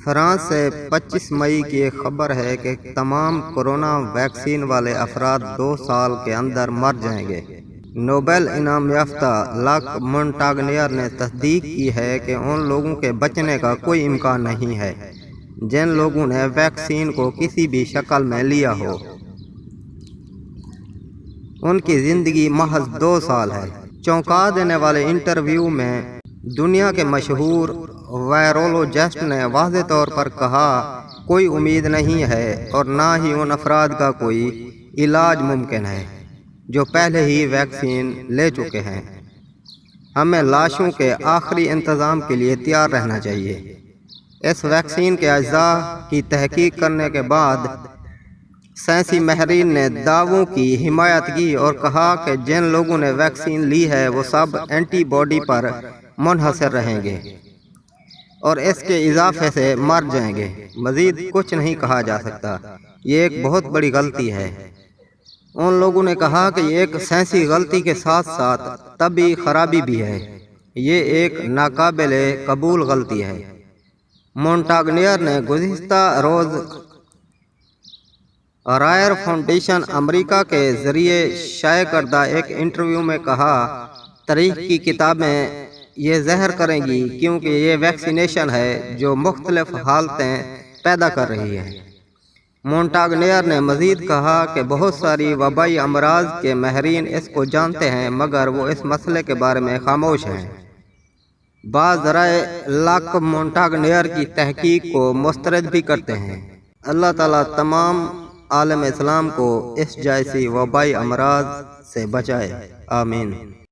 France سے 25 مئی کی ایک خبر ہے کہ تمام کورونا ویکسین والے افراد 2 سال کے اندر مر جائیں گے۔ نوبل انعام یافتہ لاک مونٹاگنیئر نے تصدیق کی ہے کہ ان لوگوں کے بچنے کا کوئی امکان نہیں ہے جن لوگوں نے ویکسین کو کسی بھی شکل میں لیا ہو۔ ان کی زندگی محض 2 سال ہے۔ چونکا دینے والے انٹرویو میں دنیا کے مشہور وائرولوجسٹ نے واضح طور پر کہا کوئی امید نہیں ہے اور نہ ہی ان افراد کا کوئی علاج ممکن ہے جو پہلے ہی ویکسین لے چکے ہیں۔ ہمیں لاشوں کے آخری انتظام کے لیے تیار رہنا چاہیے۔ اس ویکسین کے اجزاء کی تحقیق کرنے کے بعد سائنسی ماہرین نے دعووں کی حمایت کی اور کہا کہ جن لوگوں نے ویکسین لی ہے وہ سب اینٹی باڈی پر منحصر رہیں گے اور اس کے اضافے سے مر جائیں گے۔ مزید کچھ نہیں کہا جا سکتا۔ یہ ایک بہت بڑی غلطی ہے۔ ان لوگوں نے کہا کہ یہ ایک سائنسی غلطی کے ساتھ ساتھ طبی خرابی بھی ہے۔ یہ ایک ناقابل قبول غلطی ہے۔ مونٹاگنیئر نے گزشتہ روز رائر فاؤنڈیشن امریکہ کے ذریعے شائع کردہ ایک انٹرویو میں کہا تاریخ کی کتابیں یہ ظاہر کریں گی کیونکہ یہ ویکسینیشن ہے جو مختلف حالتیں پیدا کر رہی ہے۔ مونٹاگنیئر نے مزید کہا کہ بہت ساری وبائی امراض کے ماہرین اس کو جانتے ہیں مگر وہ اس مسئلے کے بارے میں خاموش ہیں۔ بعض ذرائع لاک مونٹاگنیئر کی تحقیق کو مسترد بھی کرتے ہیں۔ اللہ تعالیٰ تمام عالم اسلام کو اس جیسی وبائی امراض سے بچائے۔ آمین۔